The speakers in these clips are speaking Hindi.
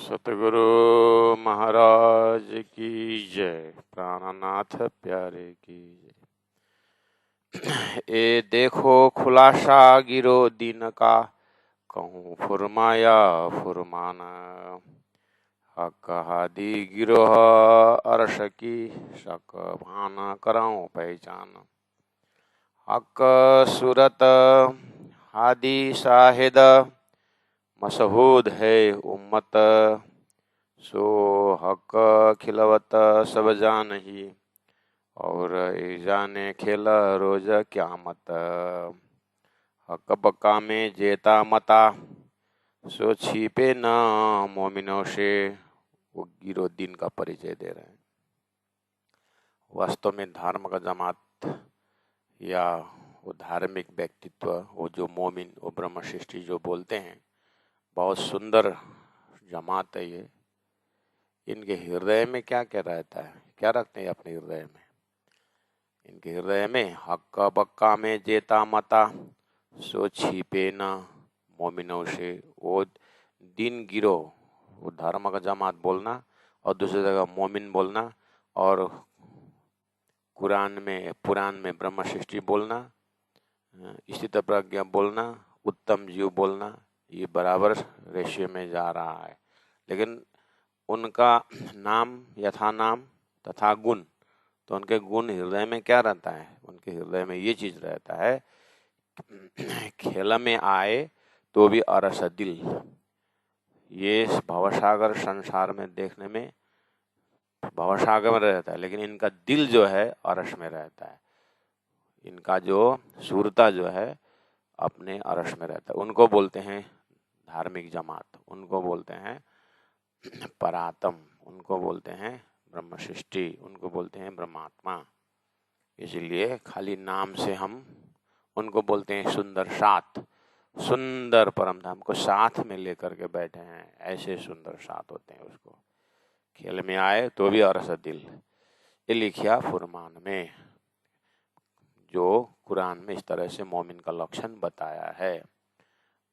सतगुरु महाराज की जय, प्राणनाथ प्यारे की जय। ए देखो खुलासा गिरो दीन का, कहूँ फुरमाया फुरमाना। हक हादी गिरोह अरश की, शक भान कराऊं पहचान। हक सूरत हादी शाहिद, मशहूद है उम्मत। सो हक खिलवत सब जान ही, और ए जाने खेल रोज क्यामत। हक बक्का में जेता मता, सो छिपे न मोमिनों से। वो गिरो दिन का परिचय दे रहे हैं। वास्तव में धार्मिक जमात या वो धार्मिक व्यक्तित्व, वो जो मोमिन, वो ब्रह्म सृष्टि जो बोलते हैं, बहुत सुंदर जमात है ये। इनके हृदय में क्या क्या रहता है, क्या रखते हैं अपने हृदय में? इनके हृदय में हक्का बक्का में जेता मता, सो छिपे ना मोमिनों से। वो दिन गिरो, वो धर्म का जमात बोलना, और दूसरी जगह मोमिन बोलना, और पुराण में ब्रह्म सृष्टि बोलना, स्थित प्रज्ञा बोलना, उत्तम जीव बोलना, ये बराबर रेशियो में जा रहा है। लेकिन उनका नाम यथा नाम तथा गुण, तो उनके गुण हृदय में क्या रहता है? उनके हृदय में ये चीज रहता है, खेल में आए तो भी अरस दिल। ये भवसागर संसार में देखने में भवसागर में रहता है, लेकिन इनका दिल जो है अरस में रहता है। इनका जो सूरता जो है अपने अरस में रहता है। उनको बोलते हैं धार्मिक जमात, उनको बोलते हैं परातम, उनको बोलते हैं ब्रह्म सृष्टि, उनको बोलते हैं ब्रह्मात्मा। इसलिए खाली नाम से हम उनको बोलते हैं सुंदर साथ, सुंदर परम धाम को साथ में लेकर के बैठे हैं, ऐसे सुंदर साथ होते हैं। उसको खेल में आए तो भी अरस दिल, ये लिखिया फुरमान में, जो कुरान में इस तरह से मोमिन का लक्षण बताया है।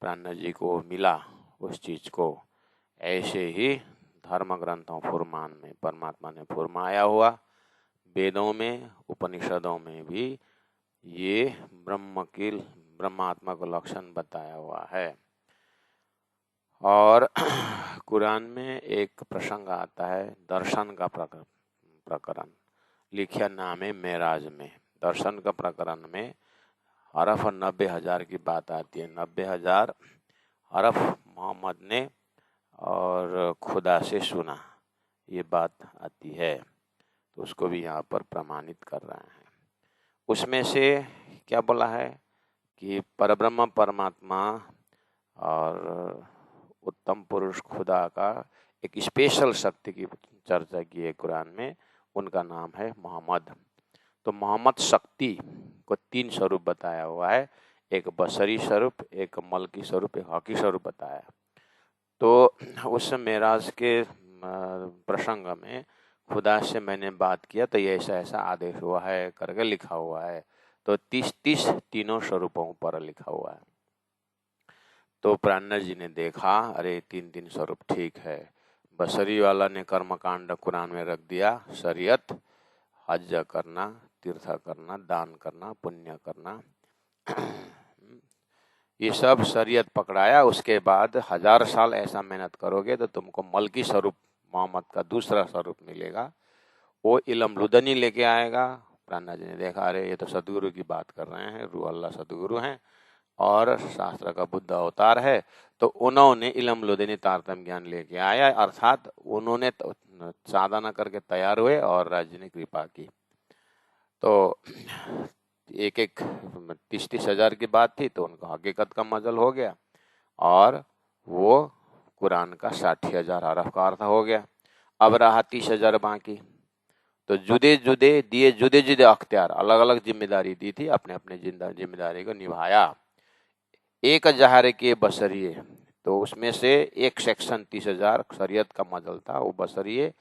प्राण जी को मिला उस चीज को, ऐसे ही धर्म ग्रंथों फुरमान में परमात्मा ने फुरमाया हुआ। वेदों में उपनिषदों में भी ये ब्रह्मात्मा का लक्षण बताया हुआ है। और कुरान में एक प्रसंग आता है दर्शन का प्रकरण, लिखिया नाम है मेराज में। दर्शन का प्रकरण में हरफ 90,000 की बात आती है। 90,000 हरफ मोहम्मद ने और खुदा से सुना, ये बात आती है। तो उसको भी यहाँ पर प्रमाणित कर रहे हैं। उसमें से क्या बोला है कि परब्रह्म परमात्मा और उत्तम पुरुष खुदा का एक स्पेशल शक्ति की चर्चा की है कुरान में। उनका नाम है मोहम्मद। तो मोहम्मद शक्ति को 3 स्वरूप बताया हुआ है, एक बसरी स्वरूप, एक मलकी स्वरूप, एक हकी स्वरूप बताया। तो उस मेराज के प्रसंग में खुदा से मैंने बात किया तो ये ऐसा ऐसा आदेश हुआ है करके लिखा हुआ है। तो 30 तीनों स्वरूपों पर लिखा हुआ है। तो प्राणनाथ जी ने देखा, अरे 3 स्वरूप ठीक है। बसरी वाला ने कर्मकांड कुरान में रख दिया, शरीयत, हज करना, तीर्थ करना, दान करना, पुण्य करना, ये सब शरीयत पकड़ाया। उसके बाद 1000 साल ऐसा मेहनत करोगे तो तुमको मलकी स्वरूप मोहम्मद का दूसरा स्वरूप मिलेगा। वो इल्म लुदनी लेके आएगा। प्राणनाथ जी ने देखा, अरे ये तो सदगुरु की बात कर रहे हैं, रूह अल्लाह सदगुरु हैं और शास्त्र का बुद्ध अवतार है। तो उन्होंने इल्म लुदनी तारतम्य ज्ञान लेके आया, अर्थात उन्होंने साधना करके तैयार हुए और राज्य ने कृपा की। तो एक 30 हजार की बात थी, तो उनका हकीकत का मजल हो गया और वो कुरान का 60,000 हरफ का अर्थ हो गया। अब रहा 30,000 बाकी। तो जुदे जुदे अख्तियार, अलग अलग जिम्मेदारी दी थी, अपने अपने जिम्मेदारी को निभाया। एक जहारे के बसरिये, तो उसमें से एक सेक्शन 30,000 शरीयत का मजल था, वो बसरिये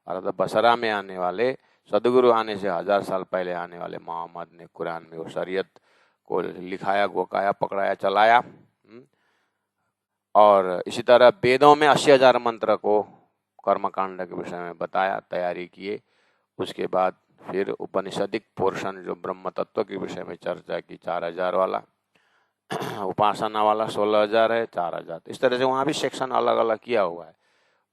और बसरा में आने वाले, सदगुरु आने से 1000 साल पहले आने वाले मोहम्मद ने कुरान में वो शरीयत को लिखाया, गोकाया, पकड़ाया, चलाया। और इसी तरह वेदों में 80,000 मंत्र को कर्मकांड के विषय में बताया, तैयारी किए। उसके बाद फिर उपनिषदिक पोर्शन जो ब्रह्म तत्व के विषय में चर्चा की 4,000 वाला, उपासना वाला 16,000 है, 4,000। इस तरह से वहाँ भी सेक्शन अलग अलग किया हुआ है।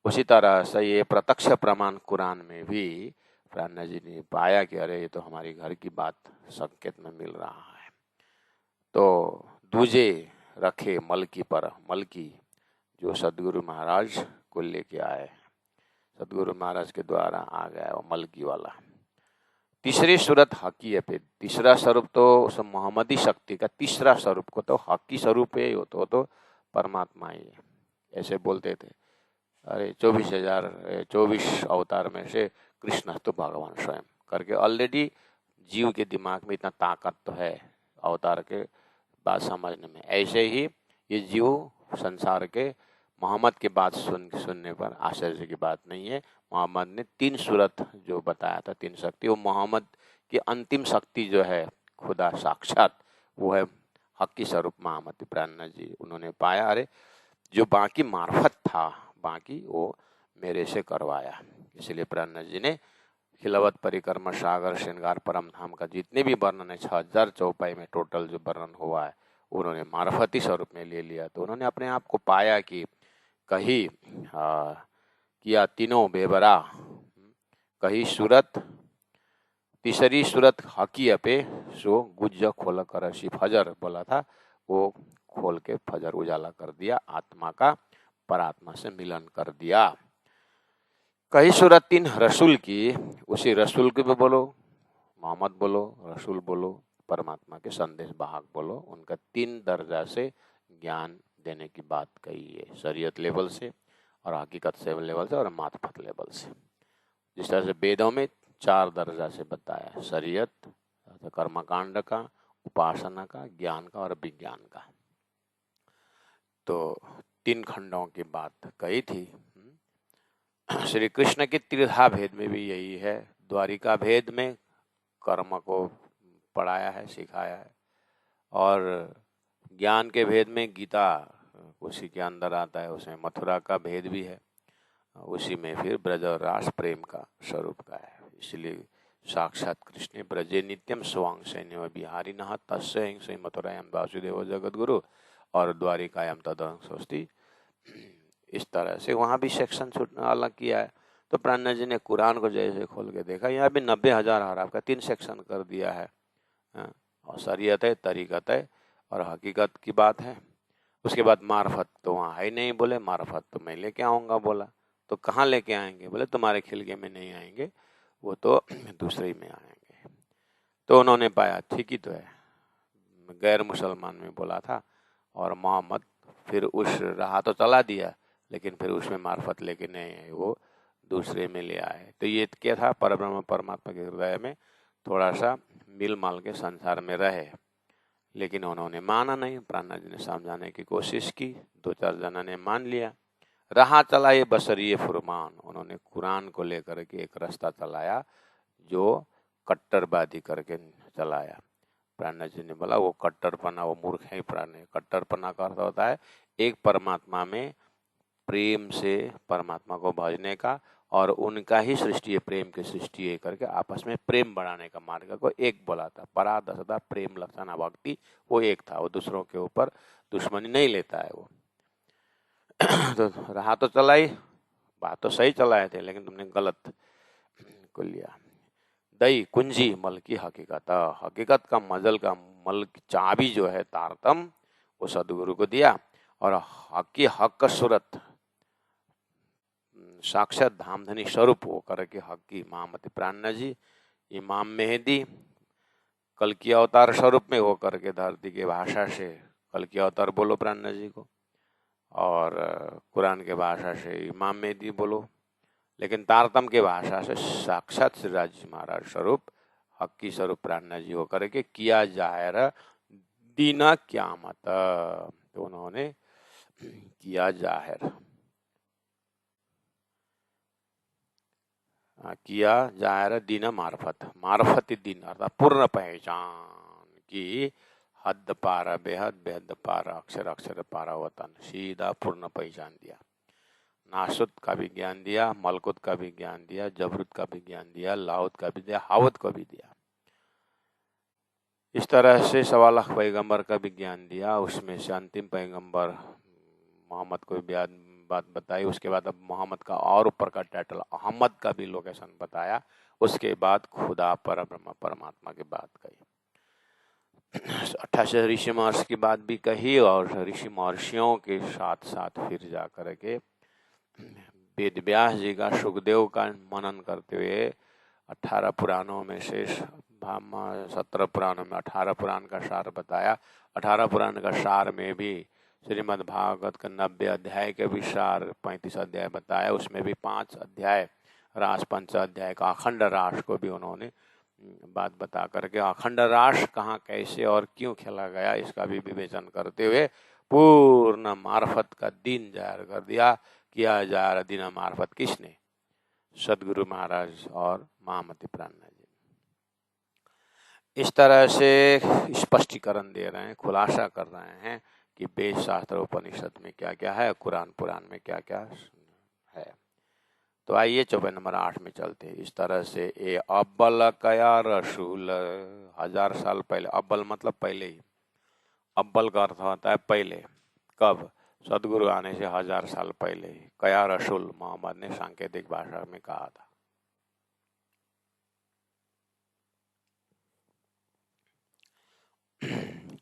उसी तरह से ये प्रत्यक्ष प्रमाण कुरान में भी प्राणा जी ने पाया कि अरे ये तो हमारी घर की बात संकेत में मिल रहा है। तो दूजे रखे मलकी पर, मलकी जो सदगुरु महाराज को लेके आए, सदगुरु महाराज के द्वारा आ गया वो मलकी वाला। तीसरी सूरत हकी पे, तीसरा स्वरूप तो उस मोहम्मदी शक्ति का तीसरा स्वरूप को तो हकी स्वरूप है, तो परमात्मा ही है, ऐसे बोलते थे। अरे 24 अवतार में से कृष्ण तो भगवान स्वयं करके ऑलरेडी जीव के दिमाग में इतना ताकत तो है अवतार के बात समझने में। ऐसे ही ये जीव संसार के मोहम्मद की बात सुनने पर आश्चर्य की बात नहीं है। मोहम्मद ने 3 सूरत जो बताया था, 3 शक्ति, वो मोहम्मद की अंतिम शक्ति जो है खुदा साक्षात, वो है हकी स्वरूप मोहम्मद प्राणनाथ जी। उन्होंने पाया अरे जो बाकी मार्फत था, बाकी वो मेरे से करवाया। इसलिए प्राणनाथ जी ने खिलवत परिक्रमा सागर श्रृंगार परम धाम का जितने भी वर्णन है 6,000 चौपाई में टोटल जो वर्णन हुआ है, उन्होंने मार्फती स्वरूप में ले लिया। तो उन्होंने अपने आप को पाया कि कहीं किया तीनों बेबरा, कहीं सूरत, तीसरी सूरत हकी अपे सो गुज्ज खोल कर सी फजर बोला था, वो खोल के फजर उजाला कर दिया, आत्मा का परात्मा से मिलन कर दिया। कहीं सूरत 3 रसूल की, उसी रसूल की भी बोलो, मोहम्मद बोलो, रसूल बोलो, परमात्मा के संदेश वाहक बोलो, उनका 3 दर्जा से ज्ञान देने की बात कही है, शरीयत लेवल से और हकीकत से लेवल से और मातफत लेवल से। जिस तरह से वेदों में 4 दर्जा से बताया, शरीयत, कर्मकांड का, उपासना का, ज्ञान का और विज्ञान का। तो 3 खंडों की बात कही थी। श्री कृष्ण के त्रिधा भेद में भी यही है। द्वारिका भेद में कर्म को पढ़ाया है, सिखाया है, और ज्ञान के भेद में गीता उसी के अंदर आता है, उसमें मथुरा का भेद भी है, उसी में फिर ब्रज और रास प्रेम का स्वरूप का है। इसलिए साक्षात कृष्ण ब्रजे नित्यम स्वांग बिहारी नहा तस्य हिंसे मथुरायाम वासुदेव जगत गुरु और द्वारिकायाम तदंसोस्ति। इस तरह से वहाँ भी सेक्शन छूटना अलग किया है। तो प्राणनाथ जी ने कुरान को जैसे खोल के देखा, यहाँ भी 90,000 हराफ का 3 सेक्शन कर दिया है। और शरीयत है, तरीकत है और हकीकत की बात है। उसके बाद मार्फत तो वहाँ है ही नहीं, बोले मार्फत तो मैं लेके आऊँगा बोला। तो कहाँ लेके आएंगे, बोले तुम्हारे खिलके में नहीं आएंगे, वो तो दूसरे ही में आएंगे। तो उन्होंने पाया ठीक ही तो है, गैर मुसलमान में बोला था और मोहम्मद फिर उस राह तो चला दिया, लेकिन फिर उसमें मार्फत लेके नहीं है, वो दूसरे में ले आए। तो ये क्या था, परब्रह्म परमात्मा के हृदय में थोड़ा सा मिल माल के संसार में रहे, लेकिन उन्होंने माना नहीं। प्राणनाथ जी ने समझाने की कोशिश की, 2-4 जना ने मान लिया। रहा चला ये बसरिये फुरमान, उन्होंने कुरान को लेकर के एक रास्ता चलाया जो कट्टरवादी करके चलाया। प्राणनाथ जी ने बोला वो कट्टरपना, वो मूर्ख है प्राण। कट्टरपना का अर्थ होता है एक परमात्मा में प्रेम से परमात्मा को भजने का और उनका ही सृष्टि है, प्रेम की सृष्टि है करके आपस में प्रेम बढ़ाने का मार्ग को एक बोला था। परा दसदा प्रेम लक्षणा भक्ति, वो एक था, वो दूसरों के ऊपर दुश्मनी नहीं लेता है वो। तो रहा तो चला ही, बात तो सही चलाए थे, लेकिन तुमने गलत को लिया। दई कुंजी मल की हकीकत, हकीकत का मजल का मल की चाबी जो है तारतम, वो सदगुरु को दिया। और हकी हक सूरत साक्षात धामधनी स्वरूप हो करके हकी महामती प्राणनाथ जी, इमाम मेहदी कल की अवतार स्वरूप में हो करके धरती की भाषा से कल की अवतार बोलो प्राणनाथ जी को, और कुरान के भाषा से इमाम मेहदी बोलो, लेकिन तारतम के भाषा से साक्षात श्री राज जी महाराज स्वरूप हकी स्वरूप प्राणनाथ जी हो करके किया जाहिर दीना क्यामत। तो उन्होंने किया जाहिर, किया जाहिर दीन मार्फत, मार्फत दिन अर्थात पूर्ण पहचान की हद पारा बेहद, बेहद पारा अक्षर, अक्षर पारा वतन, सीधा पूर्ण पहचान दिया। नासुत का भी ज्ञान दिया, मलकुत का भी ज्ञान दिया, जबरुत का भी ज्ञान दिया, लाहुत का भी दिया, हावत को भी दिया। इस तरह से 1.25 लाख पैगंबर का भी ज्ञान दिया। उसमें से अंतिम पैगंबर मोहम्मद को भी बात बताई। उसके बाद अब मोहम्मद का और ऊपर का टाइटल अहमद का भी लोकेशन बताया। उसके बाद खुदा पर ब्रह्म परमात्मा की बात कही। 28 ऋषि महर्षि की बात भी कही और ऋषि महर्षियों के साथ साथ फिर जा कर के वेद व्यास जी का, सुखदेव का मनन करते हुए 18 पुराणों में से 17 पुराणों में 18 पुराण का सार बताया। 18 पुराण का सार में भी श्रीमद् भागवत का 90 अध्याय के भी सार 35 अध्याय बताया। उसमें भी 5 अध्याय रास पंच अध्याय का अखंड रास को भी उन्होंने बात बता करके अखंड रास कहाँ, कैसे और क्यों खेला गया इसका भी विवेचन करते हुए पूर्ण मार्फत का दिन जाहिर कर दिया। किया जा रहा दिन मार्फत किसने? सदगुरु महाराज और महामती प्राणनाथ जी। इस तरह से स्पष्टीकरण दे रहे हैं, खुलासा कर रहे हैं कि वेद शास्त्र उपनिषद में क्या क्या है, कुरान पुराण में क्या क्या है। तो आइए 24 नंबर 8 में चलते हैं। इस तरह से ए अब्बल कया रसूल, 1000 साल पहले। अब्बल मतलब पहले ही, अब्बल का अर्थ होता है पहले। कब? सदगुरु आने से 1000 साल पहले ही कया रसूल मोहम्मद ने सांकेतिक भाषा में कहा था।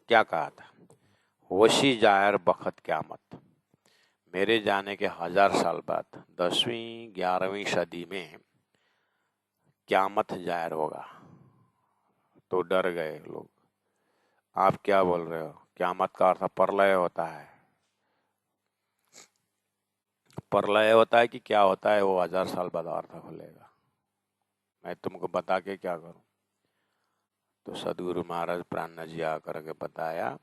क्या कहा था? होशी जायर बखत क्यामत, मेरे जाने के 1000 साल बाद 10वीं 11वीं सदी में क्यामत जाहिर होगा। तो डर गए लोग। आप क्या बोल रहे हो? क्यामत का अर्थ प्रलय होता है। प्रलय होता है कि क्या होता है वो 1000 साल बाद अर्थ खुलेगा। मैं तुमको बता के क्या करूं? तो सदगुरु महाराज प्राणनाथ जी आकर के बताया,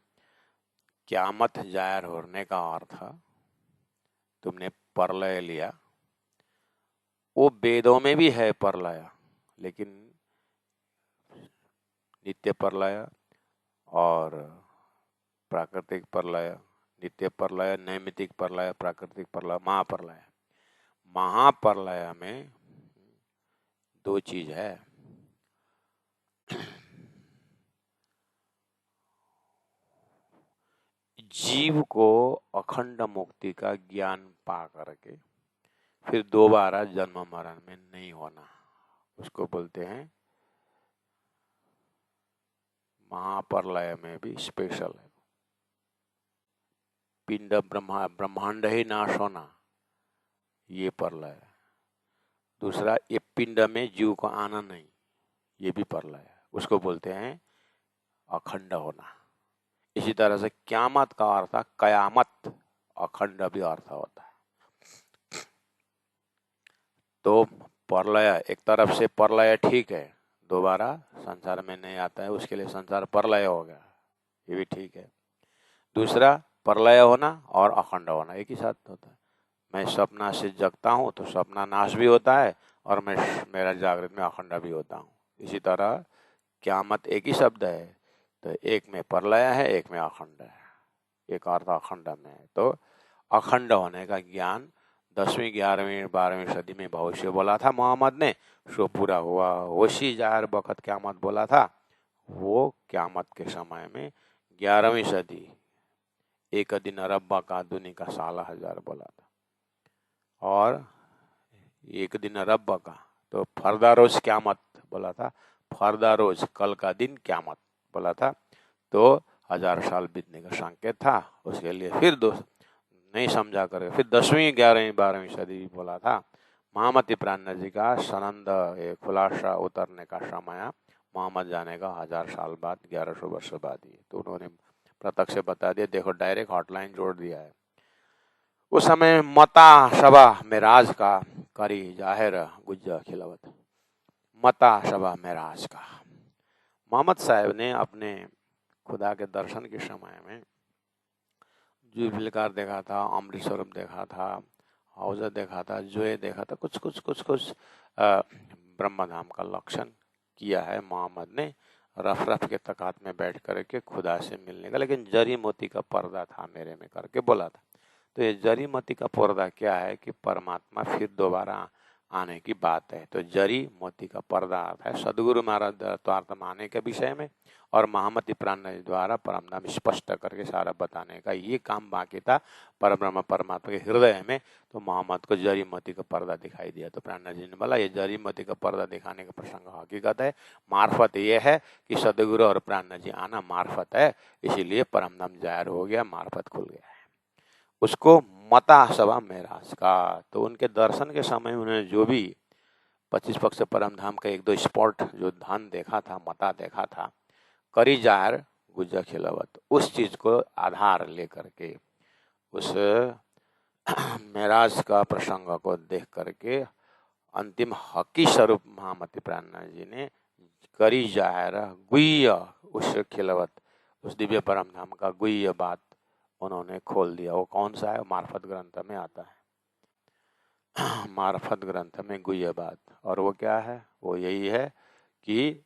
क्यामत जाहिर होने का अर्थ तुमने प्रलय लिया। वो वेदों में भी है प्रलय, लेकिन नित्य प्रलय और प्राकृतिक प्रलय, नित्य प्रलय, नैमित्तिक प्रलय, प्राकृतिक प्रलय, महाप्रलय। महाप्रलय में 2 चीज है। जीव को अखंड मुक्ति का ज्ञान पा करके फिर दोबारा जन्म मरण में नहीं होना, उसको बोलते हैं महाप्रलय में भी स्पेशल है। पिंड ब्रह्मांड ही नाश होना, ये प्रलय है। दूसरा, ये पिंड में जीव को आना नहीं, ये भी प्रलय है। उसको बोलते हैं अखंड होना। इसी तरह से क्यामत का अर्थ कयामत, अखंड भी अर्थ होता है। तो प्रलय, एक तरफ से प्रलय ठीक है, दोबारा संसार में नहीं आता है, उसके लिए संसार प्रलय हो गया, ये भी ठीक है। दूसरा, प्रलय होना और अखंड होना एक ही साथ होता है। मैं सपना से जगता हूँ तो सपना नाश भी होता है और मैं मेरा जागृत में अखंड भी होता हूँ। इसी तरह क्यामत एक ही शब्द है, तो एक में प्रलय है, एक में अखंड है, एक अर्थ अखंड में है। तो अखंड होने का ज्ञान 10वीं 11वीं 12वीं सदी में भविष्य बोला था मोहम्मद ने, सो पूरा हुआ। होशी जाहिर बखत क्यामत बोला था, वो क्यामत के समय में 11वीं सदी, एक दिन रब्बा का दुनी का साल 1000 बोला था। और एक दिन रब्बा का, तो फरदा रोज क्यामत बोला था, फरदा रोज कल का दिन क्यामत बोला था। तो 1000 साल बीतने का संकेत था। उसके लिए फिर नहीं समझा कर फिर 10वीं 11वीं 12वीं सदी बोला था। महामती प्राणनाथ जी का सनंद खुलासा उतरने का समय मोहम्मद जाने का 1000 साल बाद, 1100 वर्ष बाद ही। तो उन्होंने प्रत्यक्ष बता दिया। देखो, डायरेक्ट हॉटलाइन जोड़ दिया है। उस समय मता सभा मेराज का करी जाहिर गुज्जा खिलावत, मता सभा मेराज का। मोहम्मद साहब ने अपने खुदा के दर्शन के समय में जुबिलकार देखा था, अमृतसरम देखा था, हौजा देखा था, जोए देखा था, कुछ ब्रह्मधाम का लक्षण किया है मोहम्मद ने। रफ रफ के तकात में बैठ करके खुदा से मिलने का, लेकिन जरी मोती का पर्दा था मेरे में करके बोला था। तो ये जरी मोती का पर्दा क्या है कि परमात्मा फिर दोबारा आने की बात है। तो जरी मोती का पर्दा आता है सदगुरु महाराज तत्वार्थ आने के विषय में, और महामति प्राण द्वारा परमधाम स्पष्ट करके सारा बताने का ये काम बाकी था परब्रह्म परमात्मा के हृदय में। तो मोहम्मद को जरी मोती का पर्दा दिखाई दिया। तो प्राण जी ने बोला ये जरी मोती का पर्दा दिखाने का प्रसंग हकीकत है, मार्फत ये है कि सदगुरु और प्राण जी आना मार्फत है, इसीलिए परमधाम जाहिर हो गया, मार्फत खुल गया है। उसको मता सभा महराज का, तो उनके दर्शन के समय उन्होंने जो भी 25 पक्ष परमधाम का एक दो स्पॉट जो धान देखा था, मता देखा था, करी जाहिर गुज्जा खिलावत, उस चीज को आधार लेकर के उस महराज का प्रसंग को देख करके अंतिम हकी स्वरूप महामति प्राणनाथ जी ने करी जाहिर गुह्य उस खिलावत, उस दिव्य परमधाम का गुह्य बात उन्होंने खोल दिया। वो कौन सा है? मार्फत ग्रंथ में आता है। मार्फत ग्रंथ में गुह्य बात, और वो क्या है? वो यही है कि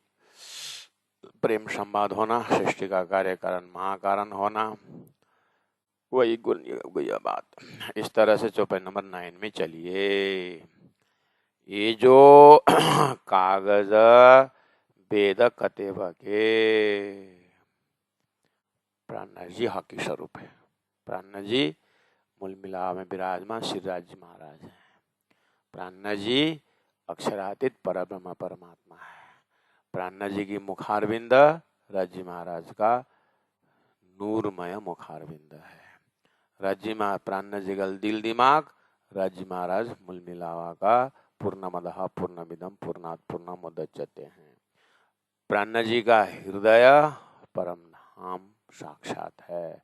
प्रेम संवाद होना, सृष्टि का कार्य कारण महाकारण होना, वही गुह्य बात। इस तरह से चौपाई नंबर 9 में चलिए। ये जो कागज वेद कतेब के प्राणनाथ जी हकी स्वरूप है। प्राणनाथ जी मूल मिलाप में विराजमान श्री राज महाराज हैं। प्राणनाथ जी अक्षरातीत परब्रह्म परमात्मा है। प्राणनाथ जी की मुखारविंद राजी महाराज का नूरमय मुखारविंद है। राजी प्राणनाथ जी का दिल दिमाग राजी महाराज मूल मिलावा का पूर्णमदः पूर्णमिदं पूर्णात् पूर्णमुदच्यते हैं। प्राणनाथ जी का हृदय परम धाम साक्षात है।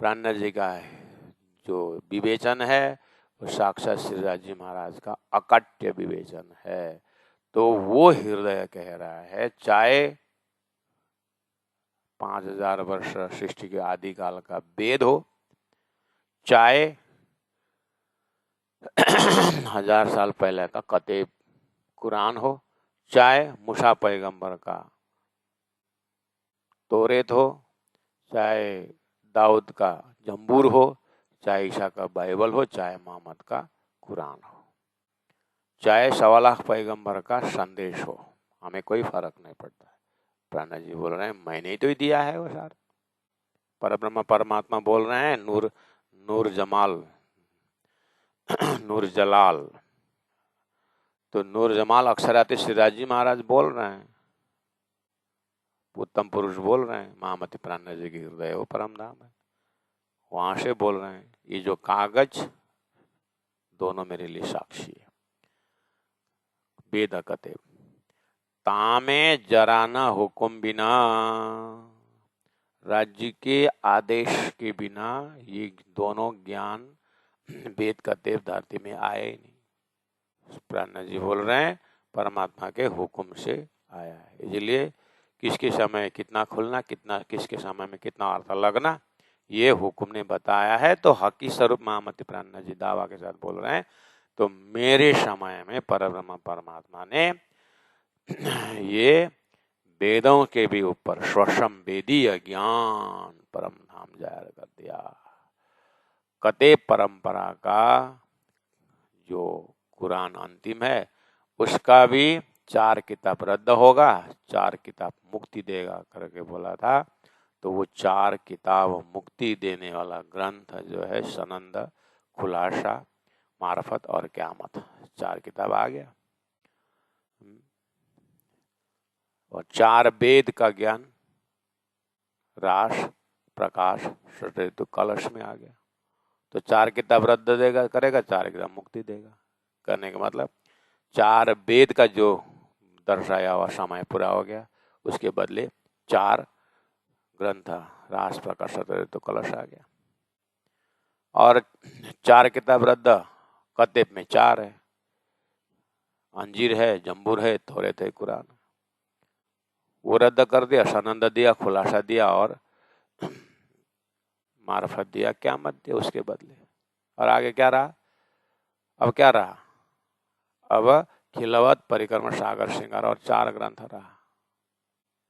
प्राणनाथ जी का जो विवेचन है वो साक्षात श्री राजी महाराज का अकट्य विवेचन है। तो वो हृदय कह रहा है, चाहे 5000 वर्ष सृष्टि के आदिकाल का वेद हो, चाहे 1000 साल पहले का कतेब कुरान हो, चाहे मूसा पैगंबर का तोरेत हो, चाहे दाऊद का जंबूर हो, चाहे ईसा का बाइबल हो, चाहे मोहम्मद का कुरान हो, चाहे 1.25 लाख पैगंबर का संदेश हो, हमें कोई फर्क नहीं पड़ता है। प्राणनाथ जी बोल रहे हैं मैंने तो ही दिया है वो सारा। परब्रह्म परमात्मा बोल रहे हैं नूर जमाल नूर जलाल, तो नूर जमाल अक्षराती श्री राजी महाराज बोल रहे हैं, उत्तम पुरुष बोल रहे हैं, महामति प्राणनाथ जी की हृदय वो परम धाम है, वहां से बोल रहे हैं। ये जो कागज दोनों मेरे लिए साक्षी है। वेद कतेब तामे जरा न हुकुम बिना, राज्य के आदेश के बिना ये दोनों ज्ञान वेद कतेब धरती में आए ही नहीं। प्राणनाथ जी बोल रहे हैं परमात्मा के हुक्म से आया है, इसलिए किसके समय कितना खुलना, कितना किसके समय में कितना अर्थ लगना, ये हुक्म ने बताया है। तो हकी स्वरूप महामति प्राणनाथ जी दावा के साथ बोल रहे हैं, तो मेरे समय में परब्रह्म परमात्मा ने ये वेदों के भी ऊपर स्वशम वेदीय ज्ञान परम धाम जाहिर कर दिया। कतेब परंपरा का जो कुरान अंतिम है उसका भी 4 किताब रद्द होगा, 4 किताब मुक्ति देगा करके बोला था। तो वो 4 किताब मुक्ति देने वाला ग्रंथ जो है सनंद, खुलासा, मार्फत और क़यामत, 4 किताब आ गया। और 4 वेद का ज्ञान रास, प्रकाश, ऋतु, कलश में आ गया। तो 4 किताब रद्द देगा करेगा, 4 किताब मुक्ति देगा। करने का मतलब 4 वेद का जो दर्शाया हुआ समय पूरा हो गया, उसके बदले 4 ग्रंथ रास, प्रकाश, ऋतु, कलश आ गया। और 4 किताब रद्द, कतेब में 4 है, अंजीर है, जंबूर है, तौरेत है, कुरान, वो रद्द कर दिया, सनंद दिया, खुलासा दिया और मार्फत दिया, क़यामत दिया उसके बदले। और आगे क्या रहा? अब क्या रहा? अब खिलवत, परिक्रमण, सागर, श्रृंगार और 4 ग्रंथ रहा।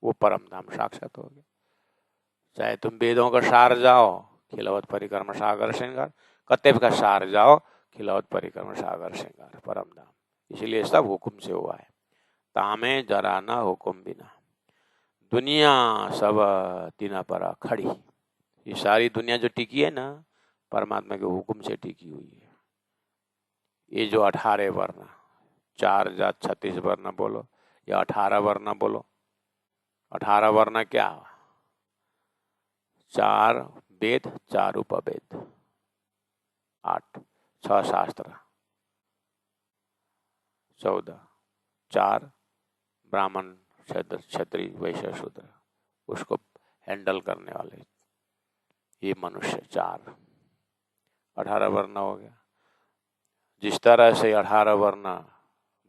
वो परम धाम साक्षात हो गया। चाहे तुम वेदों का सार जाओ, खिलवत परिक्रम सागर श्रृंगार, कतेब का सार जाओ, खिलवत परिक्रम सागर श्रृंगार, परम धाम। इसलिए सब हुक्म से हुआ है। तामे जरा न हुक्म बिना, दुनिया सब तीना पर खड़ी। ये सारी दुनिया जो टिकी है ना, परमात्मा के हुक्म से टिकी हुई है। ये जो 18 वर्ण, 4 जात 36 वर्ण बोलो या 18 वर्ण बोलो, 18 वर्ण क्या? 4 वेद, 4 उपवेद, 8, 6 शास्त्र, 14, 4 ब्राह्मण क्षत्रिय वैश्य शूद्र, उसको हैंडल करने वाले ये मनुष्य, 4, 18 वर्ण हो गया। जिस तरह से 18 वर्ण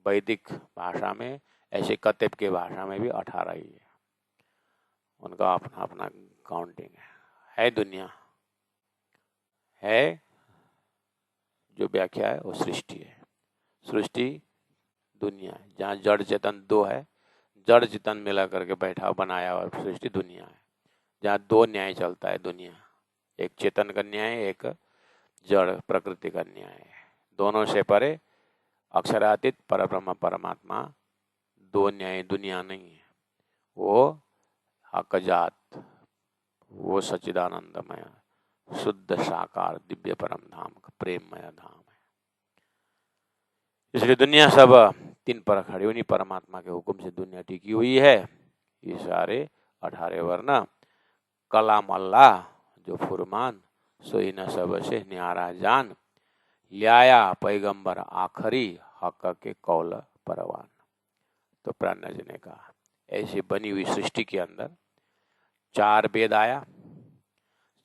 वैदिक भाषा में, ऐसे कतेब के भाषा में भी 18 ही है। उनका अपना अपना काउंटिंग है। दुनिया है, जो व्याख्या है वो सृष्टि है। सृष्टि दुनिया है। जहाँ जड़ चेतन 2 है, जड़ चेतन मिला करके बैठा बनाया हुआ सृष्टि दुनिया है। जहाँ 2 न्याय चलता है दुनिया, एक चेतन का न्याय, एक जड़ प्रकृति का न्याय है। दोनों से परे अक्षरातीत परब्रह्म परमात्मा, 2 न्याय दुनिया नहीं है। वो हकजात, वो सच्चिदानंदमय शुद्ध साकार दिव्य परम धाम का प्रेममय धाम है। इसलिए दुनिया सब 3 पर खड़ी, उन्हीं परमात्मा के हुक्म से दुनिया टिकी हुई है। ये सारे 18 वर्ण कलाम अल्लाह जो फुरमान, सोई न सब से न्यारा जान, लियाया पैगंबर आखरी हक के कौल परवान। तो प्राणा जी ने कहा, ऐसी बनी हुई सृष्टि के अंदर 4 वेद आया।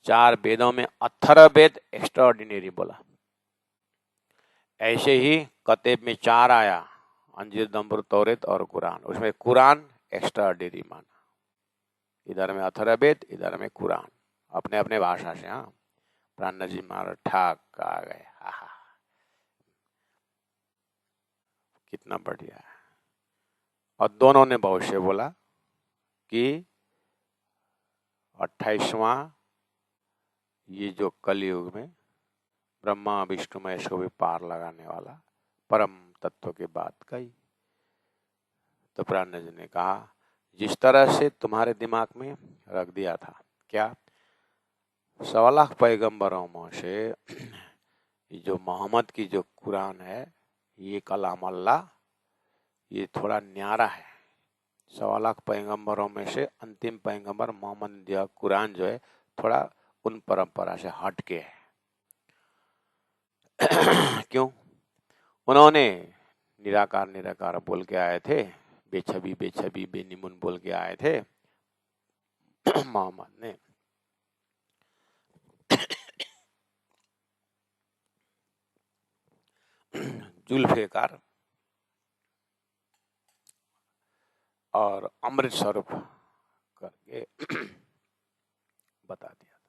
4 वेदों में अथर्ववेद एक्स्ट्राऑर्डिनरी बोला। ऐसे ही कतेब में 4 आया, अंजीर, जबूर, तौरेत और कुरान। उसमें कुरान एक्स्ट्राऑर्डिनरी माना। इधर में अथर्ववेद, इधर में कुरान, अपने अपने भाषा से। हाँ, प्राणा जी मारा ठाक आ गए। हाँ, कितना बढ़िया है। और दोनों ने भविष्य बोला कि 28वां ये जो कलयुग में ब्रह्मा विष्णु महेश को भी पार लगाने वाला परम तत्व की बात कही। तो प्राणा जी ने कहा, जिस तरह से तुम्हारे दिमाग में रख दिया था, क्या 1.25 लाख पैगंबरों में से जो मोहम्मद की जो कुरान है, ये कलाम अल्लाह, ये थोड़ा न्यारा है। 1.25 लाख पैगंबरों में से अंतिम पैगंबर मोहम्मद दिया कुरान जो है, थोड़ा उन परंपरा से हट के है। क्यों? उन्होंने निराकार निराकार बोल के आए थे, बेछबी बेछबी बेनिमुन बोल के आए थे। मोहम्मद ने जुल्फिकार और अमृत स्वरूप करके बता दिया था।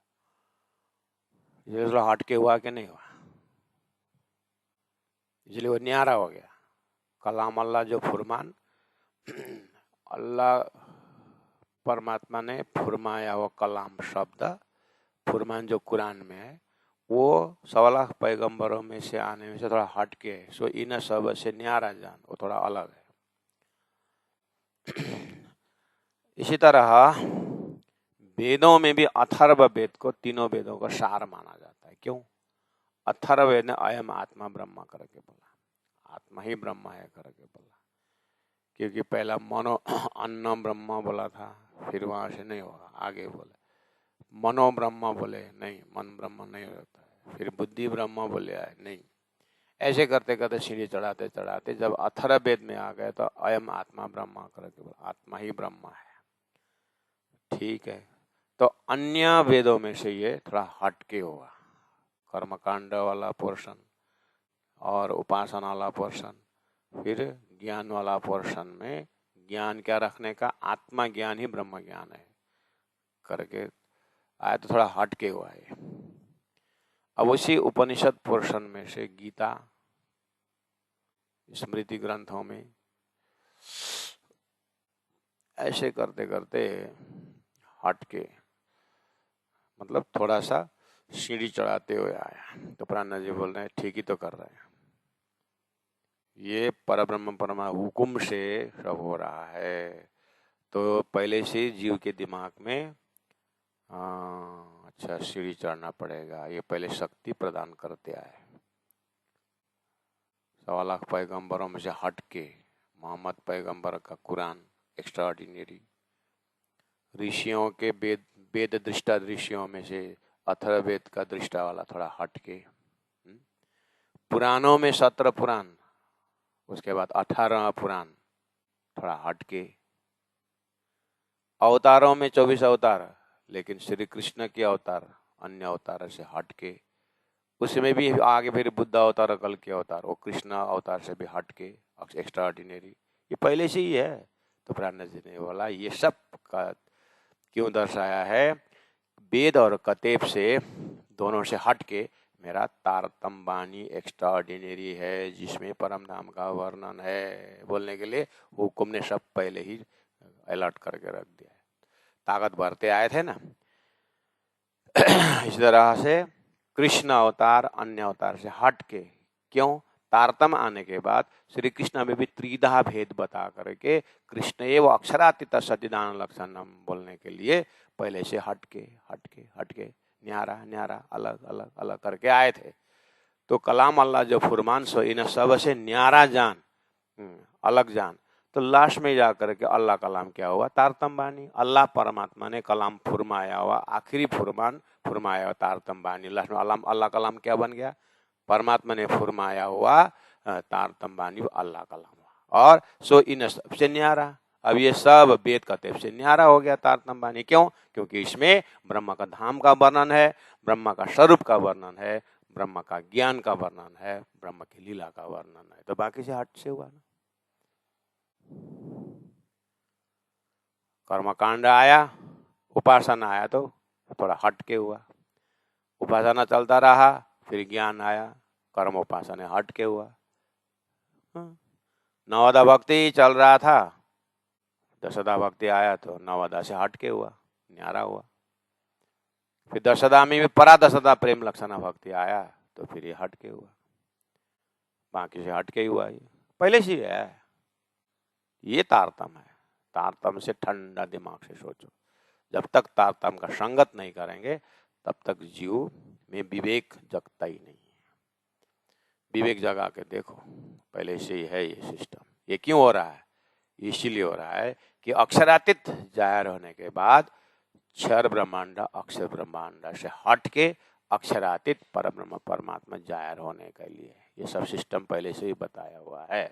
ये हट के हुआ कि नहीं हुआ? इसलिए वो न्यारा हो गया। कलाम अल्लाह जो फुरमान, अल्लाह परमात्मा ने फुरमाया वो कलाम शब्द, फुरमान जो कुरान में है, वो 1.25 लाख पैगंबरों में से आने में से थोड़ा हट के है। सो इन सब से न्यारा जान, वो थोड़ा अलग है। इसी तरह वेदों में भी अथर्व वेद को तीनों वेदों का सार माना जाता है। क्यों? अथर्व वेद ने अयम आत्मा ब्रह्मा करके बोला, आत्मा ही ब्रह्मा है करके बोला। क्योंकि पहला मनो अन्न ब्रह्मा बोला था, फिर वहां से नहीं होगा, आगे बोले मनो ब्रह्मा बोले, नहीं, मन ब्रह्मा नहीं होता है। फिर बुद्धि ब्रह्मा बोले आए, नहीं। ऐसे करते करते सीढ़ी चढ़ाते चढ़ाते जब अथर्व वेद में आ गए तो अयम आत्मा ब्रह्मा करके बोला, आत्मा ही ब्रह्मा है। ठीक है, तो अन्य वेदों में से ये थोड़ा हटके हुआ। कर्मकांड वाला पोर्शन और उपासना वाला पोर्शन, फिर ज्ञान वाला पोर्शन में ज्ञान क्या रखने का, आत्मा ज्ञान ही ब्रह्म ज्ञान है करके आया, तो थोड़ा हटके हुआ है। अब उसी उपनिषद पोर्शन में से गीता, स्मृति ग्रंथों में ऐसे करते करते हट के, मतलब थोड़ा सा सीढ़ी चढ़ाते हुए आया। तो प्राणा जी बोल रहे हैं ठीक ही तो कर रहे हैं, ये परब्रह्म परमा हुकुम से सब हो रहा है। तो पहले से जीव के दिमाग में अच्छा सीढ़ी चढ़ना पड़ेगा, ये पहले शक्ति प्रदान करते आए। 1.25 लाख पैगंबरों में से हट के मोहम्मद पैगंबर का कुरान एक्स्ट्रा ऑर्डिनरी, ऋषियों के वेद दृष्टा ऋषियों में से अथर्ववेद का दृष्टा वाला थोड़ा हट के, पुराणों में 17 पुराण, उसके बाद 18 पुराण थोड़ा हट के, अवतारों में 24 अवतार, लेकिन श्री कृष्ण के अवतार अन्य अवतार से हट के, उसमें भी आगे फिर बुद्ध अवतार कल के अवतार, वो कृष्ण अवतार से भी हट के एक्स्ट्रा ऑर्डिनरी, ये पहले से ही है। तो प्राणा जी ने बोला ये सब का क्यों दर्शाया है, वेद और कतेब से दोनों से हट के मेरा तारतम वाणी एक्स्ट्रा ऑर्डिनरी है, जिसमें परम धाम का वर्णन है, बोलने के लिए हुकुम ने सब पहले ही अलर्ट करके रख दिया है। ताकत भरते आए थे ना। इस तरह से कृष्ण अवतार अन्य अवतार से हट के, क्यों, तारतम आने के बाद श्री कृष्ण में भी त्रिधा भेद बता करके कृष्ण एवं अक्षरातीत सतिदान लक्षणम बोलने के लिए पहले से हट के न्यारा न्यारा अलग अलग अलग करके आए थे। तो कलाम अल्लाह जो फुरमान सो इन सब से न्यारा जान, अलग जान। तो लास्ट में जाकर के अल्लाह कलाम क्या हुआ, तारतम वाणी, अल्लाह परमात्मा ने कलाम फुरमाया हुआ, आखिरी फुरमान फुरमाया हुआ तारतम वाणी, लास्ट में अल्लाह कलाम क्या बन गया, परमात्मा ने फुरमाया हुआ तारतम वाणी अल्लाह कलाम हुआ। और सो इन सबसे न्यारा, अब ये सब वेद कतेब से न्यारा हो गया तारतम वाणी। क्यों, क्योंकि इसमें ब्रह्म का धाम का वर्णन है, ब्रह्म का स्वरूप का वर्णन है, ब्रह्म का ज्ञान का वर्णन है, ब्रह्म की लीला का वर्णन है। तो बाकी से हट से हुआ ना। कर्मकांड आया, उपासना आया तो थोड़ा हट के हुआ, उपासना चलता रहा, फिर ज्ञान आया, कर्म उपासना हट के हुआ। नवदा भक्ति चल रहा था, दशदा भक्ति आया तो नवदा से हट के हुआ, न्यारा हुआ। फिर दशदा में परा दशदा प्रेम लक्षणा भक्ति आया तो फिर ये हट के हुआ, बाकी से हट के ही हुआ। ये पहले से है, ये तारतम है। तारतम से ठंडा दिमाग से सोचो, जब तक तारतम का संगत नहीं करेंगे तब तक जीव में विवेक जगता ही नहीं है। विवेक जगा के देखो, पहले से ही है ये सिस्टम। ये क्यों हो रहा है, इसीलिए हो रहा है कि अक्षरातीत जाहिर होने के बाद क्षर ब्रह्मांड अक्षर ब्रह्मांड से हट के अक्षरातीत परब्रह्म परमात्मा जाहिर होने के लिए ये सब सिस्टम पहले से ही बताया हुआ है।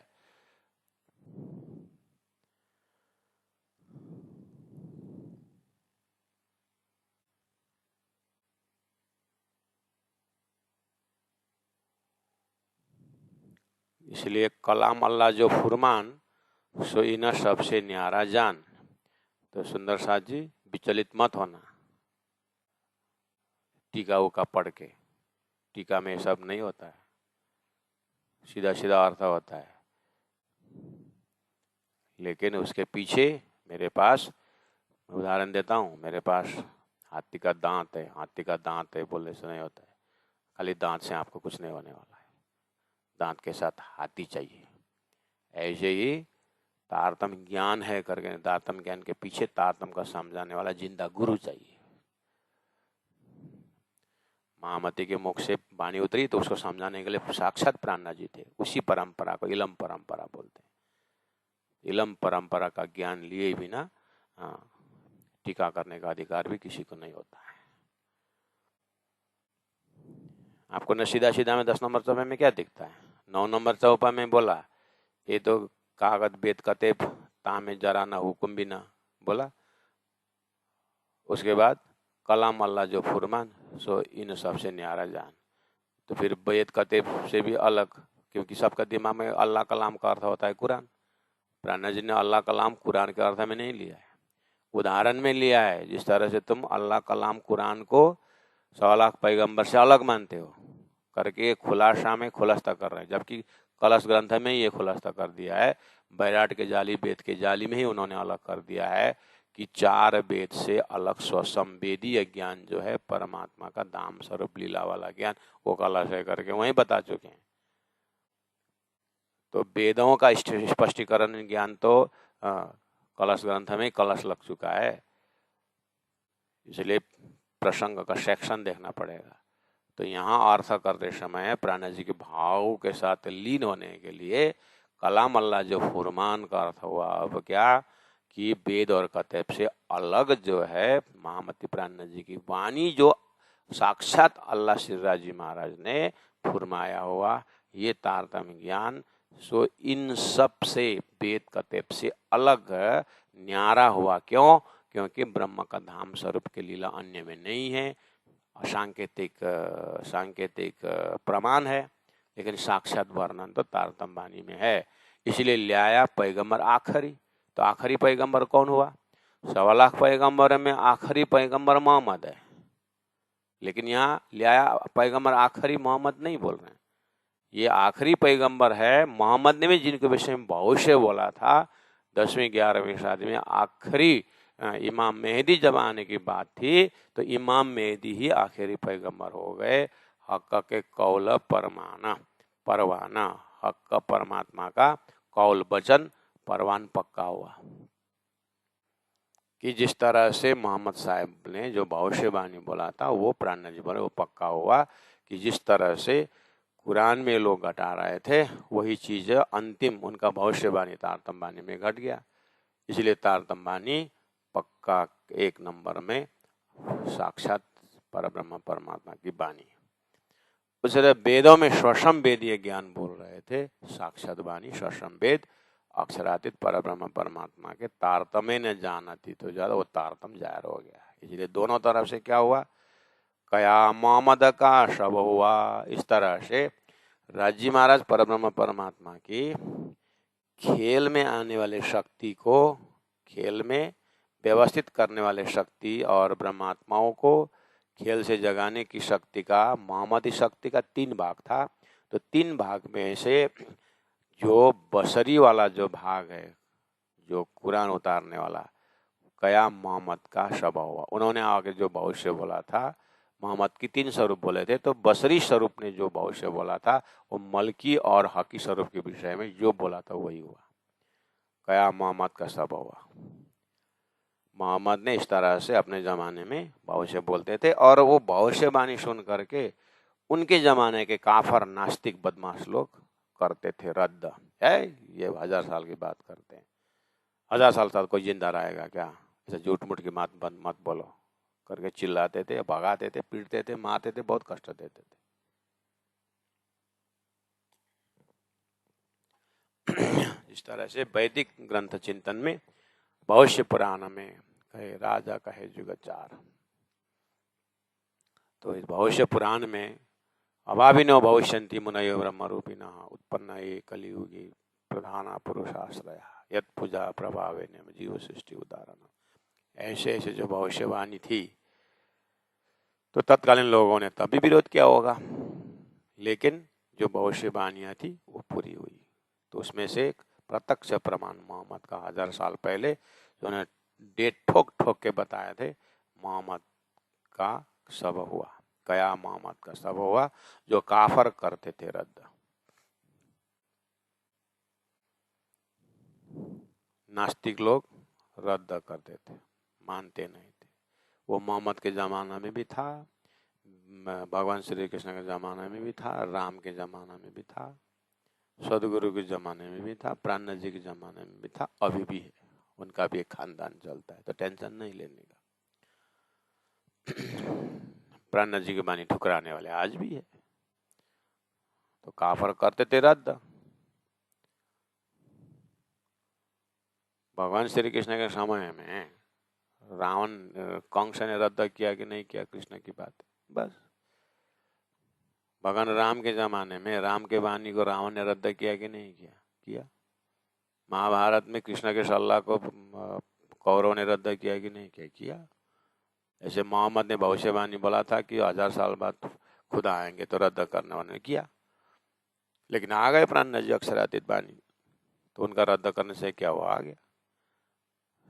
इसलिए कलाम अल्लाह जो फुरमान सो इन सबसे न्यारा जान। तो सुंदर साथ जी विचलित मत होना टीका उका पढ़ के, टीका में सब नहीं होता है, सीधा सीधा अर्थ होता है, लेकिन उसके पीछे मेरे पास उदाहरण देता हूँ, मेरे पास हाथी का दांत है, हाथी का दांत है बोलने से नहीं होता है, खाली दांत से आपको कुछ नहीं होने वाला है, दांत के साथ हाथी चाहिए। ऐसे ही तारतम ज्ञान है करके, तारतम ज्ञान के पीछे तारतम का समझाने वाला जिंदा गुरु चाहिए। महामती के मुख से वाणी उतरी तो उसको समझाने के लिए साक्षात प्राणनाथ जी थे। उसी परंपरा को इलम परंपरा बोलते हैं। इलम परंपरा का ज्ञान लिए बिना टीका करने का अधिकार भी किसी को नहीं होता है। आपको न सीधा सीधा में 10 नंबर चौपा में क्या दिखता है, 9 नंबर चौपा में बोला ये तो कागज बेत कतेब तामे जरा ना हुकुम भी ना बोला। उसके बाद कलाम अल्लाह जो फुरमान सो इन सबसे न्यारा जान। तो फिर बेत कतेब से भी अलग, क्योंकि सबका दिमाग में अल्लाह कलाम का अर्थ होता है कुरान। प्राणनाथ जी ने अल्लाह कलाम कुरान के अर्थ में नहीं लिया है, उदाहरण में लिया है। जिस तरह से तुम अल्लाह कलाम कुरान को 1.25 लाख पैगंबर से अलग मानते हो करके खुलासा में खुलासा कर रहे हैं, जबकि कलश ग्रंथ में ये खुलासा कर दिया है बैराट के जाली, वेद के जाली में ही उन्होंने अलग कर दिया है कि 4 वेद से अलग स्वसंवेदीय ज्ञान जो है परमात्मा का धाम स्वरूप लीला वाला ज्ञान, वो कलश है करके वहीं बता चुके हैं। तो वेदों का स्पष्टीकरण ज्ञान तो कलश ग्रंथ में कलश लग चुका है, इसलिए प्रसंग का सेक्शन देखना पड़ेगा। तो यहाँ अर्थ करते समय प्राण जी के भाव के साथ लीन होने के लिए कलाम अल्लाह जो फुरमान का अर्थ हुआ, अब क्या कि वेद और कतब से अलग जो है महामती प्राण जी की वाणी जो साक्षात अल्लाह श्रीराज जी महाराज ने फुरमाया हुआ, ये तारतम्य ज्ञान सो इन सब से वेद कतब से अलग न्यारा हुआ। क्यों? क्योंकि ब्रह्म का धाम स्वरूप की लीला अन्य में नहीं है। सांकेतिक प्रमाण है, लेकिन साक्षात वर्णन तो तारतम्य वाणी में है। इसलिए लिया पैगंबर आखिरी। तो आखिरी पैगंबर कौन हुआ? 1.25 लाख पैगंबर में आखिरी पैगंबर मोहम्मद है, लेकिन यहाँ लिया पैगंबर आखिरी मोहम्मद नहीं बोल रहे हैं। ये आखिरी पैगंबर है। मोहम्मद ने भी जिनके विषय में भविष्य बोला था 10वीं 11वीं सदी में, आखिरी इमाम मेहदी जब आने की बात थी, तो इमाम मेहदी ही आखिरी पैगंबर हो गए। हक के कौल परवाना, हक का परमात्मा का कौल वचन परवान पक्का हुआ कि जिस तरह से मोहम्मद साहब ने जो भविष्यवाणी बोला था वो प्राण जी बोले, वो पक्का हुआ कि जिस तरह से कुरान में लोग घटा रहे थे वही चीज अंतिम उनका भविष्यवाणी तारतम्य वाणी में घट गया। इसलिए तारतम्य वाणी पक्का 1 नंबर में साक्षात परब्रह्म परमात्मा की वाणी। उससे वेदों में स्वसम वेदीय ज्ञान बोल रहे थे, साक्षात वाणी स्वसम वेद अक्षरातीत परब्रह्म परमात्मा के तारतम्य ने जाना थी, तो ज्यादा वो तारतम्य जाहिर हो गया। इसलिए दोनों तरफ से क्या हुआ? कया मोहम्मद का शब हुआ। इस तरह से राजी महाराज परब्रह्म परमात्मा की खेल में आने वाले शक्ति को, खेल में व्यवस्थित करने वाले शक्ति और ब्रह्मात्माओं को खेल से जगाने की शक्ति का, मोहम्मदी शक्ति का 3 भाग था। तो 3 भाग में से जो बसरी वाला जो भाग है, जो कुरान उतारने वाला, कयाम मोहम्मद का शबा हुआ। उन्होंने आगे जो भविष्य बोला था, मोहम्मद की 3 स्वरूप बोले थे, तो बसरी स्वरूप ने जो भविष्य बोला था वो मलकी और हकी स्वरूप के विषय में जो बोला था वही हुआ। कयाम मोहम्मद का शबा हुआ। मोहम्मद ने इस तरह से अपने जमाने में भविष्य बोलते थे, और वो भविष्यवाणी सुन करके उनके जमाने के काफर नास्तिक बदमाश लोग करते थे रद्द। है ये 1000 साल की बात करते हैं, 1000 साल तक कोई जिंदा रहेगा क्या? ऐसे झूठ मूठ की बात मत बोलो करके चिल्लाते थे, भगाते थे, पीटते थे, मारते थे, बहुत कष्ट देते थे। इस तरह से वैदिक ग्रंथ चिंतन में भविष्य पुराण में कहे राजा कहे जुगचार, तो इस भविष्य पुराण में अभाविनो भविष्यन्ति मुनयो ब्रह्मरूपिणः उत्पन्न कलियुगी प्रधाना पुरुषाश्रय यत पूजा प्रभावेन जीव सृष्टि उदाहरण। ऐसे ऐसे जो भविष्यवाणी थी, तो तत्कालीन लोगों ने तब भी विरोध किया होगा, लेकिन जो भविष्यवाणियां थी वो पूरी हुई। तो उसमें से एक प्रत्यक्ष प्रमाण मोहम्मद का 1000 साल पहले जो ने डेट ठोक ठोक के बताए थे, मोहम्मद का सब हुआ। कया मोहम्मद का सब हुआ, जो काफर करते थे रद्द। नास्तिक लोग रद्द करते थे, मानते नहीं थे। वो मोहम्मद के जमाना में भी था, भगवान श्री कृष्ण के जमाना में भी था, राम के जमाना में भी था, सदगुरु के जमाने में भी था, प्राण जी के जमाने में भी था, अभी भी है। उनका भी एक खानदान चलता है, तो टेंशन नहीं लेने का। प्राण जी की वाणी ठुकराने वाले आज भी है। तो काफर करते थे रद्द। भगवान श्री कृष्ण के समय में रावण कंस ने रद्द किया कि नहीं किया कृष्ण की बात? बस। भगवान राम के जमाने में राम के वाणी को रावण ने रद्द किया कि नहीं किया? किया। महाभारत में कृष्ण के सल्लाह को कौरव ने रद्द किया कि नहीं किया? किया। ऐसे मोहम्मद ने भविष्यवाणी बोला था कि 1000 साल बाद खुदा आएंगे, तो रद्द करने वाले ने किया। लेकिन आ गए प्राण जी अक्षरातीत वाणी, तो उनका रद्द करने से क्या हुआ? आ गया।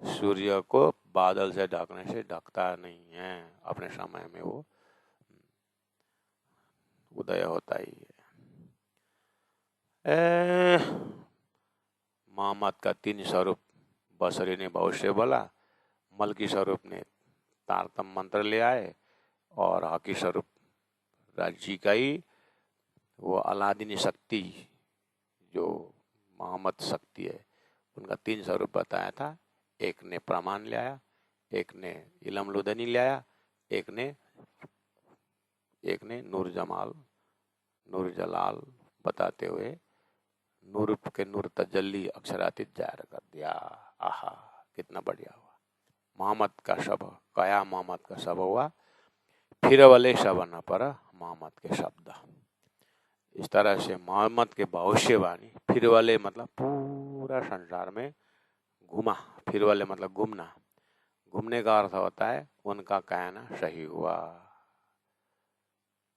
सूर्य को बादल से ढकने से ढकता नहीं है, अपने समय में वो उदय होता ही है। मोहम्मद का 3 स्वरूप बसरी ने भविष्य बोला, मलकी स्वरूप ने तारतम मंत्र ले आए, और हकी स्वरूप राज्य का ही वो अलादीनी शक्ति जो मोहम्मद शक्ति है, उनका 3 स्वरूप बताया था। एक ने प्रमाण ले आया, एक ने इलम लुदनी ले आया, एक ने नूर जमाल नूर जलाल बताते हुए नूर के नूर तजल्ली अक्षरातीत जाहिर कर दिया। आहा, कितना बढ़िया हुआ। मोहम्मद का शब कया, मोहम्मद का शब हुआ, फिर वाले शब न पर मोहम्मद के शब्द। इस तरह से मोहम्मद के भविष्यवाणी, फिर वाले मतलब पूरा संसार में घुमा, फिर वाले मतलब घूमना, घूमने का अर्थ होता है उनका कहना सही हुआ।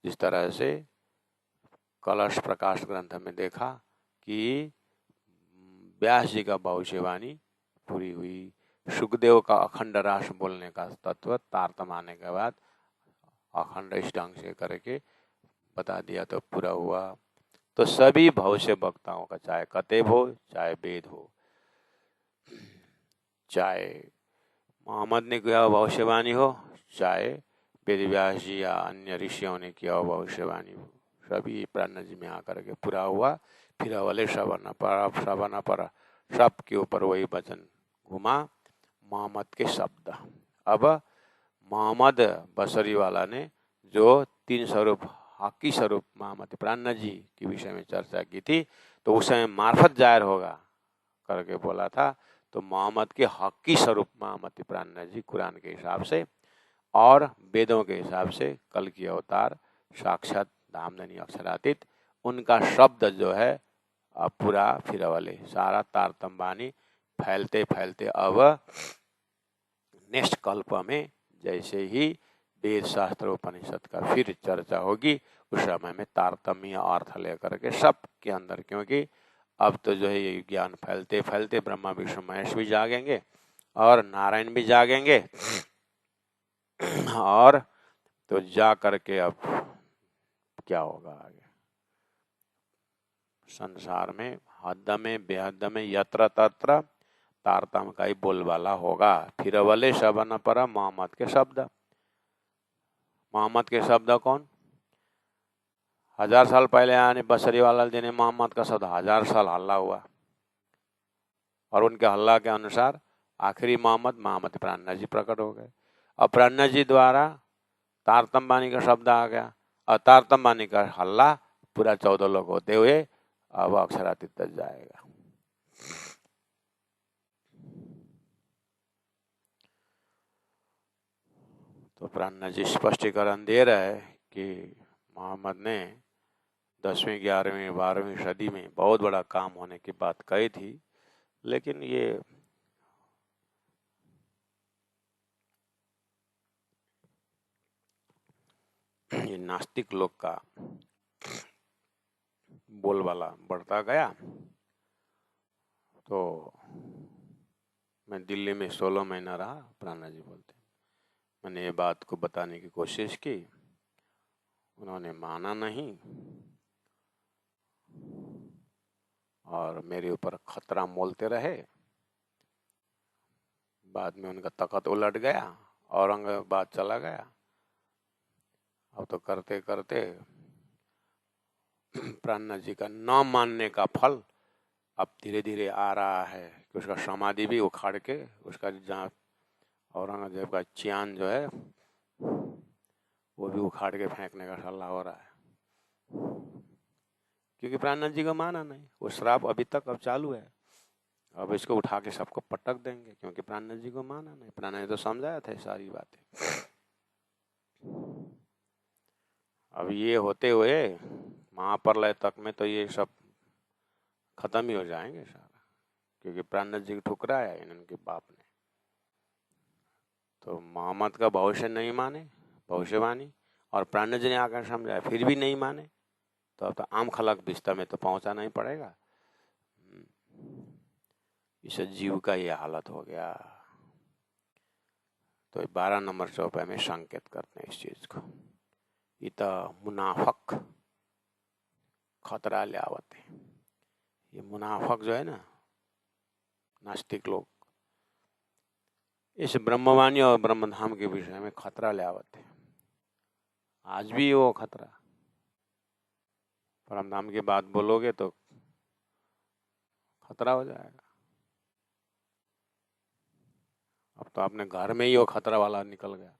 जिस तरह से कलश प्रकाश ग्रंथ में देखा कि व्यास जी का भविष्यवाणी पूरी हुई, सुखदेव का अखंड रास बोलने का तत्व तारतम आने के बाद अखंड इस ढंग से करके बता दिया तो पूरा हुआ। तो सभी भविष्य वक्ताओं का, चाहे कतेब हो, चाहे वेद हो, चाहे मोहम्मद ने किया भविष्यवाणी हो, चाहे वेद व्यास जी या अन्य ऋषियों ने किया भविष्यवाणी हो, सभी प्राण जी में आकर के पूरा हुआ। फिर वाले श्रवण पर सब के ऊपर वही वचन घुमा, मोहम्मद के शब्द। अब मोहम्मद बसरी वाला ने जो 3 स्वरूप हकी स्वरूप मोहम्मद प्राण जी के विषय में चर्चा की थी, तो उस समय मार्फत जाहिर होगा करके बोला था। तो मोहम्मद के हकी स्वरूप मोहम्मद प्राण जी कुरान के हिसाब से और वेदों के हिसाब से कल की अवतार साक्षात धामधनी अक्षरातीत, उनका शब्द जो है अब पूरा फिर वाले सारा तारतम वाणी फैलते फैलते अब नेक्स्ट कल्प में जैसे ही वेद शास्त्र उपनिषद का फिर चर्चा होगी, उस समय में तारतम्य अर्थ लेकर के सब के अंदर, क्योंकि अब तो जो है ये ज्ञान फैलते फैलते ब्रह्मा विष्णु महेश भी जागेंगे और नारायण भी जागेंगे, और तो जा करके अब क्या होगा आगे संसार में, हद में बेहद में यत्र तत्र तारतम का ही बोलबाला होगा। फिर वाले शबन पर मोहम्मद के शब्द। मोहम्मद के शब्द कौन? 1000 साल पहले आने बसरी वाला जी ने मोहम्मद का शब्द 1000 साल हल्ला हुआ, और उनके हल्ला के अनुसार आखिरी मोहम्मद प्राणनाथ जी प्रकट हो गए। अब प्राणनाथ जी द्वारा तारतम वाणी का शब्द आ गया, और तारतम वाणी का हल्ला पूरा 14 लोग होते हुए अब अक्षरातीत तक जाएगा। तो प्राणनाथ जी स्पष्टीकरण दे रहे हैं कि मोहम्मद ने 10वीं 11वीं 12वीं सदी में बहुत बड़ा काम होने की बात कही थी, लेकिन ये नास्तिक लोग का बोलबाला बढ़ता गया। तो मैं दिल्ली में 16 महीना रहा, प्राणनाथ जी बोलते, मैंने ये बात को बताने की कोशिश की, उन्होंने माना नहीं, और मेरे ऊपर खतरा मोलते रहे। बाद में उनका तख्त उलट गया, औरंगाबाद चला गया। अब तो करते करते प्राणनाथ जी का न मानने का फल अब धीरे धीरे आ रहा है कि उसका समाधि भी उखाड़ के, उसका जहाँ औरंगजेब का चियान जो है वो भी उखाड़ के फेंकने का सलाह हो रहा है, क्योंकि प्राणनाथ जी को माना नहीं। वो श्राप अभी तक अब चालू है, अब इसको उठा के सबको पटक देंगे, क्योंकि प्राणनाथ जी को माना नहीं। प्राणनाथ जी तो समझाया था सारी बातें। अब ये होते हुए महाप्रलय तक में तो ये सब खत्म ही हो जाएंगे सारा, क्योंकि प्राणनाथ जी को ठुकराया इनके बाप ने। तो मोहम्मद का भविष्य नहीं माने, भविष्यवाणी, और प्राणनाथ जी ने आकर समझाया फिर भी नहीं माने, तो अब तो आम खलक बिस्तर में तो पहुंचाना ही पड़ेगा। इस जीव का ये हालत हो गया। तो 12 नंबर चौपाई में संकेत करते हैं इस चीज को। इत मुनाफक खतरा ले आवते। ये मुनाफक जो है ना, नास्तिक लोग, इस ब्रह्मवाणी और ब्रह्मधाम के विषय में खतरा ले आवते। आज भी वो खतरा, परमधाम की बात बोलोगे तो खतरा हो जाएगा। अब तो अपने घर में ही वो खतरा वाला निकल गया।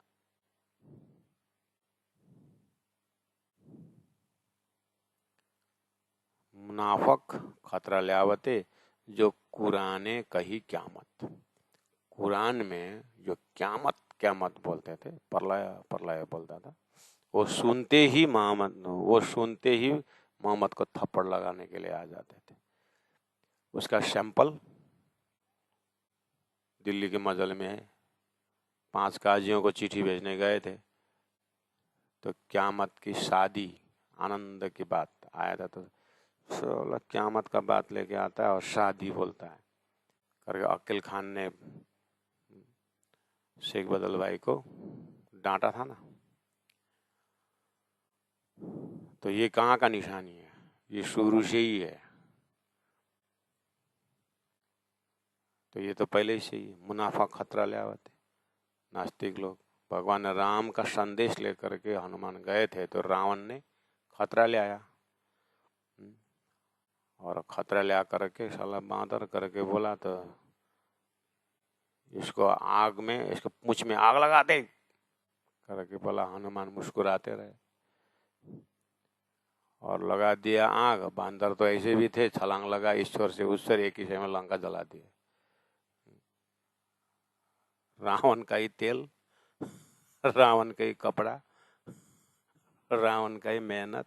मुनाफक खतरा ले आवते जो कुराने कही क्यामत। कुरान में जो क्यामत क्यामत बोलते थे, प्रलय प्रलय बोलता था, वो सुनते ही मोहम्मद को थप्पड़ लगाने के लिए आ जाते थे। उसका सैंपल दिल्ली के मजल में है। 5 काजियों को चिट्ठी भेजने गए थे, तो क्यामत की शादी आनंद की बात आया था, तो क्यामत का बात लेके आता है और शादी बोलता है करके अकील खान ने शेख बदल भाई को डांटा था ना। तो ये कहाँ का निशानी है? ये शुरू से ही है। तो ये तो पहले से ही मुनाफा खतरा ले आवते नास्तिक लोग। भगवान राम का संदेश लेकर के हनुमान गए थे, तो रावण ने खतरा ले आया, और खतरा ले आकर के साला बांदर करके बोला, तो इसको आग में, इसको पूंछ में आग लगा दे करके बोला। हनुमान मुस्कुराते रहे और लगा दिया आग। बांदर तो ऐसे भी थे, छलांग लगा इस छोर से उस छोर, एक ही समय लंका जला दिया। रावण का ही तेल, रावण का ही कपड़ा, रावण का ही मेहनत,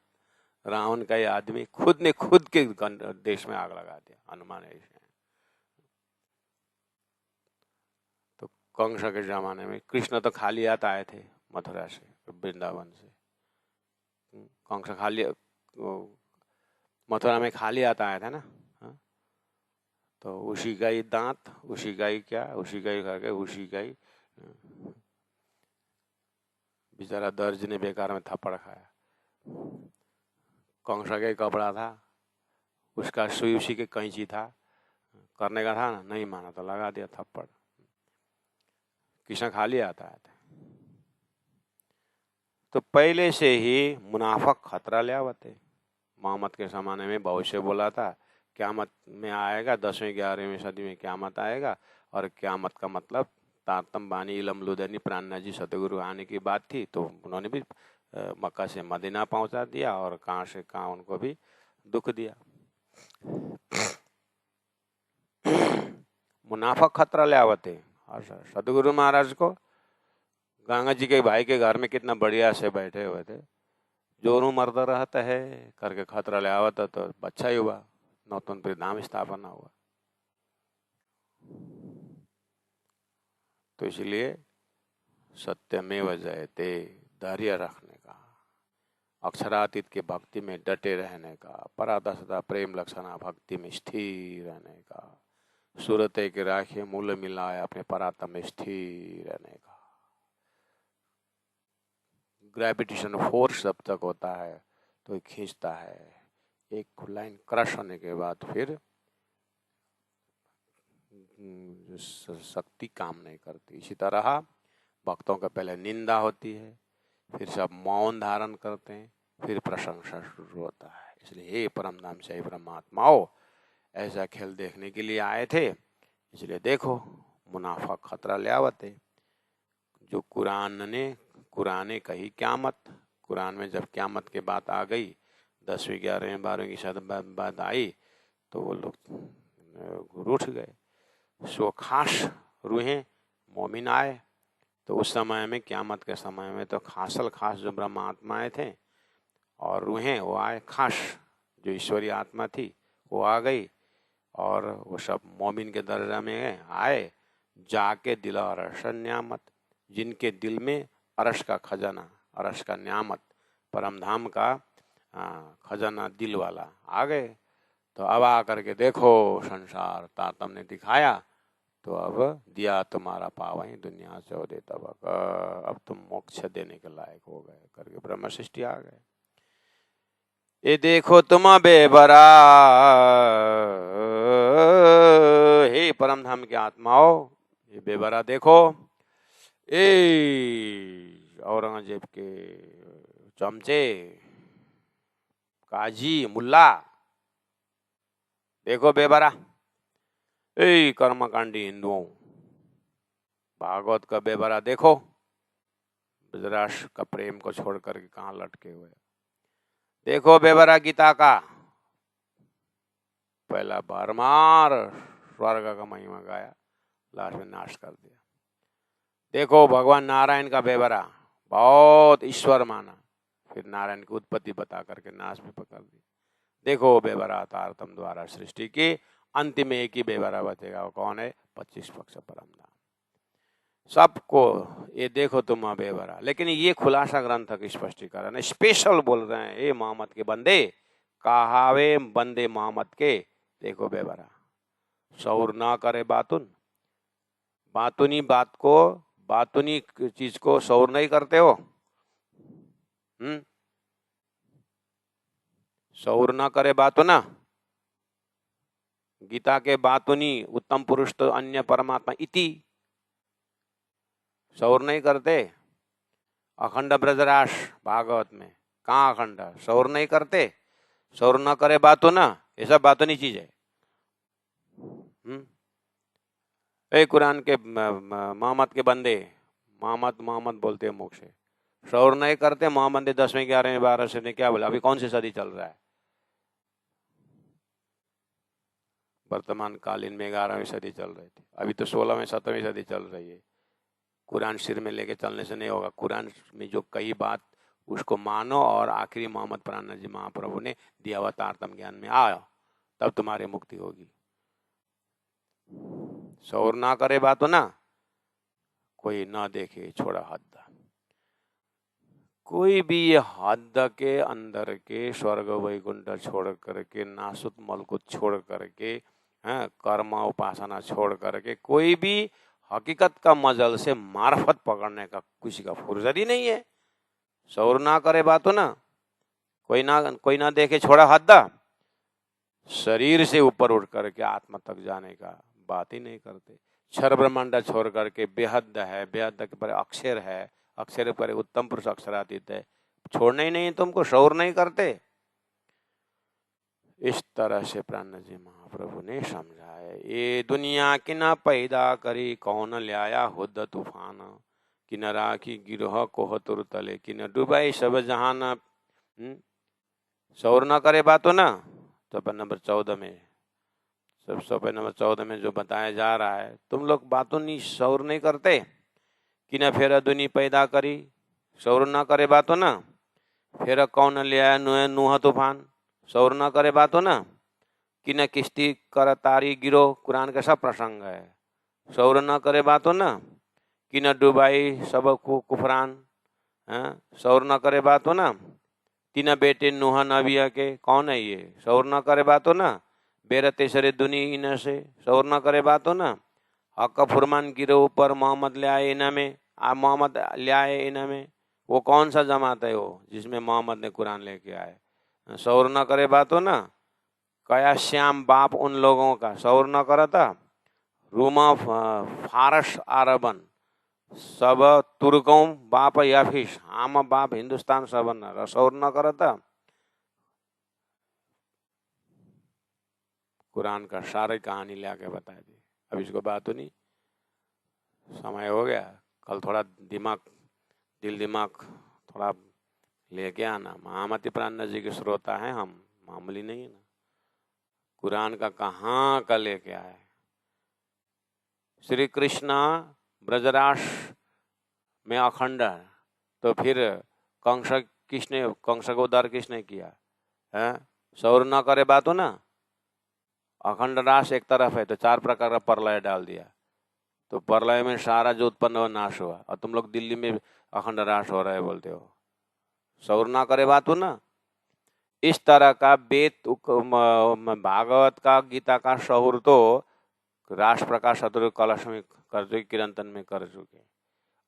रावण का ही आदमी, खुद ने खुद के देश में आग लगा दिया। हनुमान ऐसे। तो कंस के जमाने में कृष्ण तो खाली हाथ आए थे मथुरा से, वृंदावन से। कंस खाली मथुरा में खाली हाथ आया था ना, तो उसी का ही दांत, उसी का ही क्या, उसी का ही करके, उसी का ही बेचारा दर्ज ने बेकार में थप्पड़ खाया। कंस का ही कपड़ा था, उसका सुई उसी के कैंची था, करने का था ना, नहीं माना तो लगा दिया थप्पड़। कृष्ण खाली आता है। तो पहले से ही मुनाफक खतरा ले आवते। मोहम्मद के ज़माने में भविष्य बोला था क्यामत में आएगा, 10वीं 11वीं सदी में क्यामत आएगा। और क्यामत का मतलब तारतम बानी इलम लुदनी प्राणना जी सतगुरु आने की बात थी, तो उन्होंने भी मक्का से मदीना पहुंचा दिया, और कहाँ से कहाँ उनको भी दुख दिया। मुनाफा खतरा ले आवते। और सतगुरु महाराज को गंगा जी के भाई के घर में कितना बढ़िया से बैठे हुए थे, जोरू मर्द रहता है करके खतरा ले आवता, तो अच्छा ही हुआ, नौतन पे धाम स्थापना हुआ। तो इसलिए सत्यमेव जयते, धैर्य रखने का, अक्षरातीत की भक्ति में डटे रहने का, परादशता प्रेम लक्षणा भक्ति में स्थिर रहने का, सूरते के राखे मूल मिलाए अपने परात्म में स्थिर रहने का। ग्रेविटेशन फोर्स जब तक होता है तो खींचता है, एक लाइन क्रश होने के बाद फिर शक्ति काम नहीं करती। इसी तरह भक्तों का पहले निंदा होती है, फिर सब मौन धारण करते हैं, फिर प्रशंसा शुरू होता है। इसलिए हे परमधाम से परमात्माओं, ऐसा खेल देखने के लिए आए थे, इसलिए देखो मुनाफा खतरा ले आवते। जो कुराने कही क्यामत, कुरान में जब क्यामत की बात आ गई, 10वीं 11वीं 12वीं की शायद बात आई, तो वो लोग रूठ गए। सो खास रूहें मोमिन आए। तो उस समय में, क्यामत के समय में, तो खास जो ब्रह्म आत्माएं थे और रूहें वो आए, खास जो ईश्वरीय आत्मा थी वो आ गई, और वो सब मोमिन के दर्जा में आए। जाके दिल अरश न्यामत, जिनके दिल में अरश का खजाना, अरश का न्यामत, परमधाम का खजाना दिल वाला आ गए। तो अब आकर के देखो संसार तारतम्य ने दिखाया, तो अब दिया तुम्हारा पावई दुनिया से दे तब अब तुम मोक्ष देने के लायक हो गए करके ब्रह्म सृष्टि आ गए। ये देखो तुम बेबरा, हे परम धाम की आत्माओं, ये बेबरा देखो, औरंगजेब के चमचे, काजी, मुल्ला, देखो बेबरा, कर्मकांडी हिंदुओं, भागवत का बेबरा देखो, ब्रजराज का प्रेम को छोड़ करके कहाँ लटके हुए। देखो बेबरा गीता का, पहला भरमार स्वर्ग का महिमा गाया, लास्ट में नाश कर दिया। देखो भगवान नारायण का बेबरा, बहुत ईश्वर माना, फिर नारायण की उत्पत्ति बता करके नाश भी पकड़ दी। देखो बेबरा तारतम द्वारा सृष्टि की, अंतिम एक ही बेबरा बचेगा, वो कौन है? 25 पक्ष परम धाम। सबको ये देखो तुम बेबरा। लेकिन ये खुलासा ग्रंथ का स्पष्टीकरण स्पेशल बोल रहे हैं, ये मोहम्मद के बंदे, कहावे बंदे मोहम्मद के, देखो बेबरा, शौर ना करे बातुन, बातुनी बात को, बातुनी चीज को शौर नहीं करते हो। शौर ना करे बातुना, गीता के बातुनी उत्तम पुरुष तो अन्य परमात्मा इति, शौर नहीं करते। अखंड ब्रजराश भागवत में, कहाँ अखंड? शौर नहीं करते, शौर न करे बातो ना, ये सब बातों चीज है। कुरान के मोहम्मद के बंदे, मोहम्मद बोलते हैं मुख से, शौर नहीं करते। मोहम्मद ने 10वें 11वें 12 ने क्या बोला? अभी कौन सी सदी चल रहा है? वर्तमान कालीन में 11वीं सदी चल रही थी, अभी तो 16वीं 17वीं सदी चल रही है। कुरान सिर में लेके चलने से नहीं होगा। कुरान में जो कई बात उसको मानो, और आखिरी मोहम्मद प्राणनाथ जी महाप्रभु ने दिया हुआ तारतम ज्ञान में आओ, तब तुम्हारी मुक्ति होगी। शौर ना करे बातो ना, कोई ना देखे छोड़ा हद, कोई भी ये हद के अंदर के स्वर्ग वैकुंठ छोड़ करके, नासुत मल को छोड़ करके, कर्म उपासना छोड़ करके, कोई भी हकीकत का मजल से मार्फत पकड़ने का किसी का फुर्सत ही नहीं है। शौर ना करे बातो ना, कोई ना देखे छोड़ा हद, शरीर से ऊपर उठ करके आत्मा तक जाने का बात ही नहीं करते। क्षर ब्रह्मांड छोड़ करके बेहद है, बेहद के पर अक्षर है, अक्षर पर उत्तम पुरुष अक्षरातीत है, छोड़ना ही नहीं तुमको, शौर नहीं करते। इस तरह से प्राण जी महाप्रभु ने समझाया। ये दुनिया कि न पैदा करी, कौन ल्याया हुद तूफान, कि न राखी गिरोह कोह तुर तले, कि न डुबाई सब जहान। शौर न करे बातो ना, तो नंबर 14 में, सब सफे नंबर 14 में जो बताया जा रहा है, तुम लोग बातों नहीं, शौर नहीं करते। कि न फेर दुनी पैदा करी, शौर न करे बातो ना, फेर कौन ले आया नूह तूफान, शौर न करे बातो ना, कि न किश्ती कर तारी गिरो, कुरान का सब प्रसंग है, शौर न करे बातो ना, कि न डुबाई सब कुफरान, शौर न करे बातो ना, तीन बेटे नूह नबिया के, कौन है ये? शौर न करे बातो ना, बेर तेसरे दुनी इन से, शौर न करे बातो ना, हक फुरमान गिरो ऊपर मोहम्मद ले आए इना में, मोहम्मद ले आए इना में, वो कौन सा जमात है वो जिसमें मोहम्मद ने कुरान लेके आए? शौर न करे बातो ना, कया श्याम बाप उन लोगों का, शौर न करता। रूमा फारस अरबन सब तुर्कों बाप याफिश, आम बाप हिंदुस्तान सबन, शौर न करता। कुरान का सारी कहानी ले आके बता दी। अब इसको बात नहीं, समय हो गया, कल थोड़ा दिल दिमाग थोड़ा लेके आना। महामती प्राणनाथ जी के श्रोता हैं हम, मामूली नहीं है ना। कुरान का कहाँ का लेके आए? श्री कृष्ण ब्रजरास में अखंड, तो फिर कंस को उद्धार किसने किया है? शौर न करे बातो ना, अखंड रास एक तरफ है, तो 4 प्रकार का प्रलय डाल दिया, तो प्रलय में सारा जो उत्पन्न हुआ नाश हुआ, और तुम लोग दिल्ली में अखंड रास हो रहा है बोलते हो। शौर ना करे बातो ना, इस तरह का वेद भागवत का, गीता का शहुर तो राष्ट्र प्रकाश शत्रु कलश में कर चुके, किरंतन में कर चुके।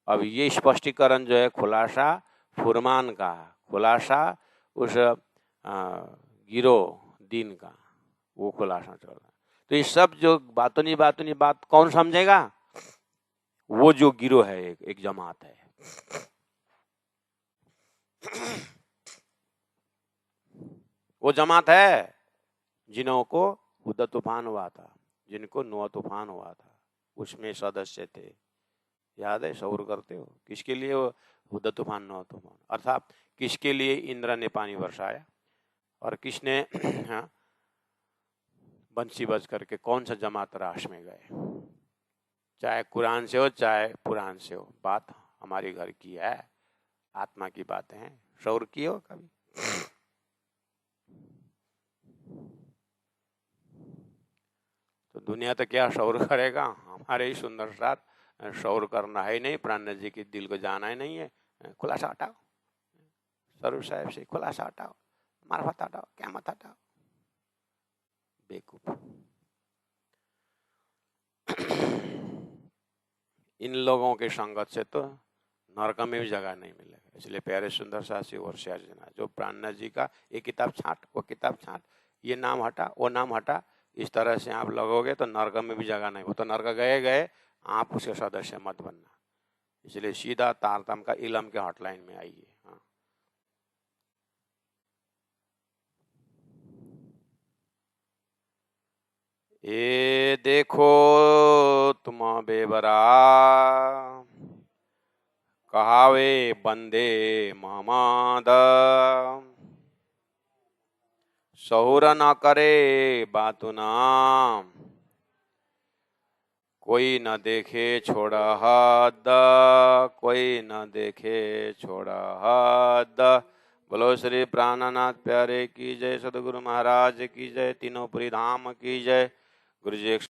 अब ये स्पष्टीकरण जो है खुलासा फुरमान का, खुलासा उस गिरो दिन का, वो खुलासा चल रहा है। तो ये सब जो बातों नहीं बात कौन समझेगा? वो जो गिरो है, एक जमात है। वो जमात है जिन्हों को हुदा तूफान हुआ था, जिनको नोआ तूफान हुआ था, उसमें सदस्य थे। याद है? शौर करते हो? किसके लिए वो हुदा तूफान, नोआ तूफान? अर्थात किसके लिए इंद्र ने पानी बरसाया और किसने बंसी बज करके कौन सा जमात राष्ट्र में गए? चाहे कुरान से हो चाहे पुराण से हो, बात हमारे घर की है, आत्मा की बातें हैं। शौर की हो कभी? तो दुनिया तो क्या शौर करेगा? हमारे ही सुंदर साथ शौर करना है ही नहीं, प्राण जी के दिल को जाना ही नहीं है। खुलासा हटाओ, स्वरूप साहब से खुलासा हटाओ, मार्फत हटाओ, क्या मत हटाओ, बेवकूफ। इन लोगों के संगत से तो नरक में भी जगह नहीं मिलेगा। इसलिए प्यारे सुंदर सासी और जना जो प्राणनाथ जी का ये किताब छांट, वो किताब छांट, ये नाम हटा, वो नाम हटा, इस तरह से आप लगोगे तो नरक में भी जगह नहीं। वो तो नरक गए गए, आप उसके सदस्य मत बनना। इसलिए सीधा तारतम का इलम के हॉटलाइन में आइए। हाँ। ये देखो तुम बेबरा, कहावे बंदे महमद, सहुर न करे बातु नाम, कोई न देखे छोड़ा हद, कोई न देखे छोड़ा हद। बोलो श्री प्राणनाथ प्यारे की जय, सदगुरु महाराज की जय, तीनों पुरी धाम की जय। गुरु जी